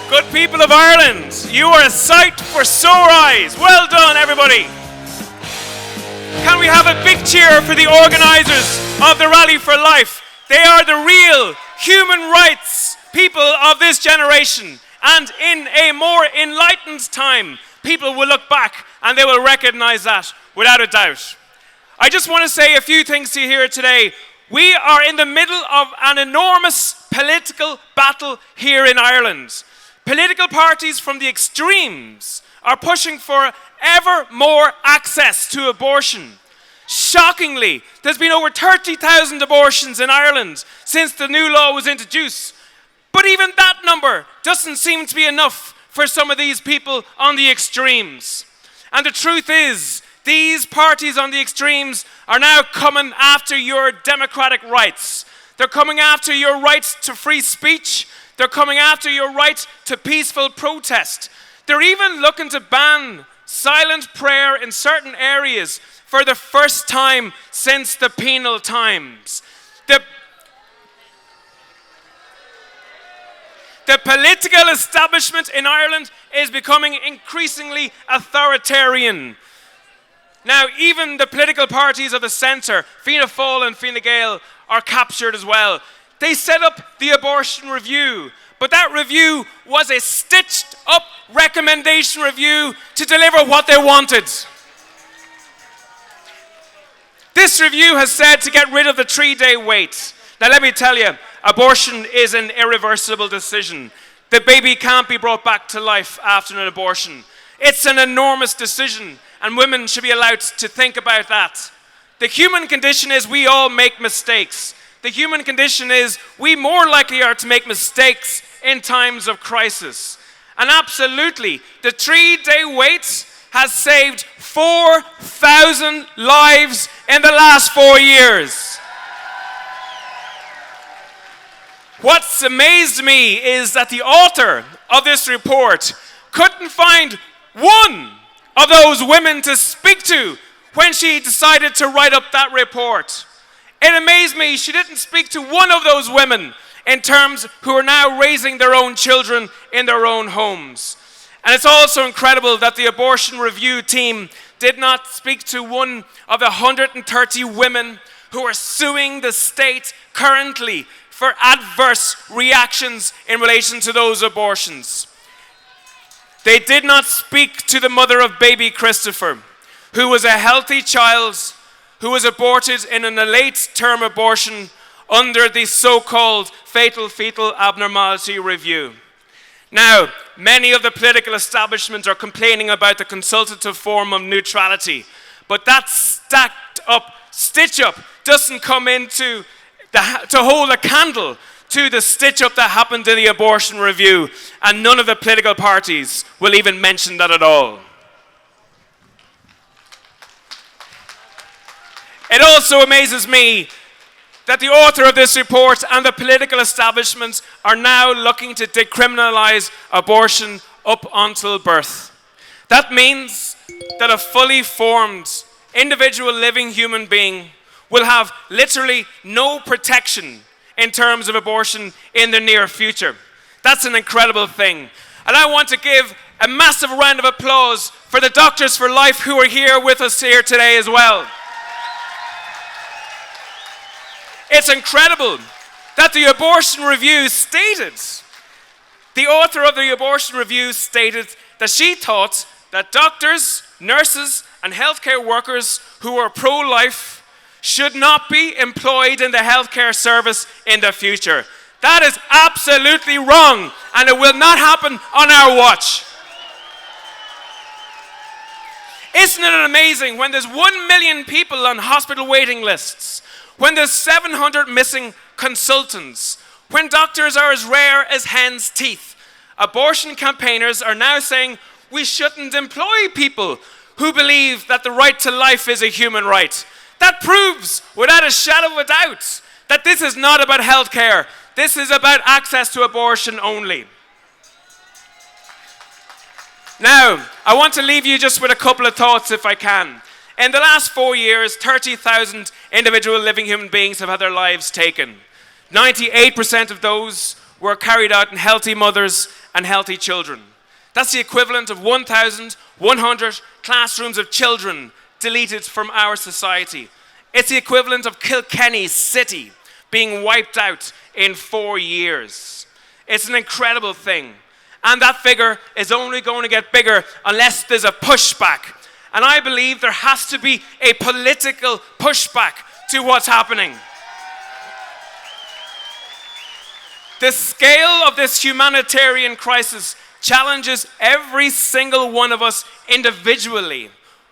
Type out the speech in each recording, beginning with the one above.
Good people of Ireland, you are a sight for sore eyes. Well done, everybody. Can we have a big cheer for the organisers of the Rally for Life? They are the real human rights people of this generation. And in a more enlightened time, people will look back and they will recognise that without a doubt. I just want to say a few things to you here today. We are in the middle of an enormous political battle here in Ireland. Political parties from the extremes are pushing for ever more access to abortion. Shockingly, there's been over 30,000 abortions in Ireland since the new law was introduced. But even that number doesn't seem to be enough for some of these people on the extremes. And the truth is, these parties on the extremes are now coming after your democratic rights. They're coming after your rights to free speech. They're coming after your right to peaceful protest. They're even looking to ban silent prayer in certain areas for the first time since the penal times. The political establishment in Ireland is becoming increasingly authoritarian. Now, even the political parties of the centre, Fianna Fáil and Fine Gael, are captured as well. They set up the abortion review, but that review was a stitched up recommendation review to deliver what they wanted. This review has said to get rid of the 3-day wait. Now let me tell you, abortion is an irreversible decision. The baby can't be brought back to life after an abortion. It's an enormous decision, and women should be allowed to think about that. The human condition is we all make mistakes. The human condition is we more likely are to make mistakes in times of crisis. And absolutely, the 3-day wait has saved 4,000 lives in the last 4 years. What's amazed me is that the author of this report couldn't find one of those women to speak to when she decided to write up that report. It amazed me she didn't speak to one of those women in terms who are now raising their own children in their own homes. And it's also incredible that the abortion review team did not speak to one of the 130 women who are suing the state currently for adverse reactions in relation to those abortions. They did not speak to the mother of baby Christopher, who was a healthy child who was aborted in an late-term abortion under the so-called fatal fetal abnormality review. Now, many of the political establishment are complaining about the consultative form of neutrality, but that stacked up, stitch up, doesn't come into to hold a candle to the stitch up that happened in the abortion review, and none of the political parties will even mention that at all. It also amazes me that the author of this report and the political establishments are now looking to decriminalize abortion up until birth. That means that a fully formed individual living human being will have literally no protection in terms of abortion in the near future. That's an incredible thing. And I want to give a massive round of applause for the Doctors for Life who are here with us here today as well. It's incredible that the abortion review stated, the author of the abortion review stated that she thought that doctors, nurses, and healthcare workers who are pro-life should not be employed in the healthcare service in the future. That is absolutely wrong, and it will not happen on our watch. Isn't it amazing when there's 1 million people on hospital waiting lists, when there's 700 missing consultants, when doctors are as rare as hen's teeth? Abortion campaigners are now saying we shouldn't employ people who believe that the right to life is a human right. That proves, without a shadow of a doubt, that this is not about healthcare. This is about access to abortion only. Now, I want to leave you just with a couple of thoughts if I can. In the last 4 years, 30,000 individual living human beings have had their lives taken. 98% of those were carried out in healthy mothers and healthy children. That's the equivalent of 1,100 classrooms of children deleted from our society. It's the equivalent of Kilkenny City being wiped out in 4 years. It's an incredible thing. And that figure is only going to get bigger unless there's a pushback. And I believe there has to be a political pushback to what's happening. The scale of this humanitarian crisis challenges every single one of us individually.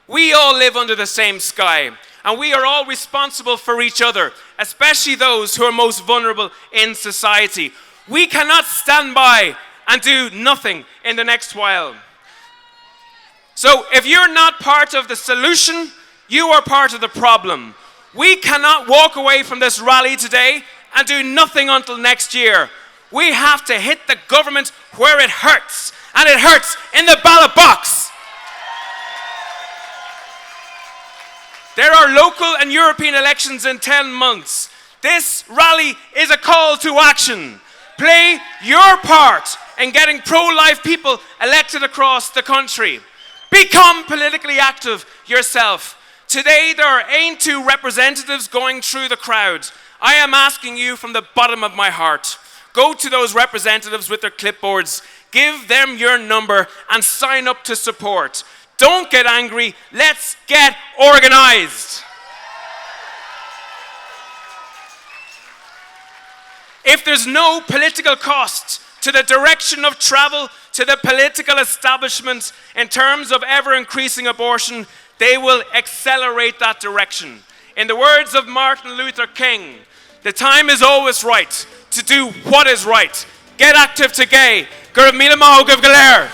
We all live under the same sky, and we are all responsible for each other, especially those who are most vulnerable in society. We cannot stand by and do nothing in the next while. So if you're not part of the solution, you are part of the problem. We cannot walk away from this rally today and do nothing until next year. We have to hit the government where it hurts, and it hurts in the ballot box. There are local and European elections in 10 months. This rally is a call to action. Play your part in getting pro-life people elected across the country. Become politically active yourself. Today there are Aontú representatives going through the crowd. I am asking you from the bottom of my heart, go to those representatives with their clipboards, give them your number and sign up to support. Don't get angry, let's get organized. If there's no political cost to the direction of travel to the political establishment in terms of ever-increasing abortion, they will accelerate that direction. In the words of Martin Luther King, the time is always right to do what is right. Get active today. Gurb Mila Mahogab Galer.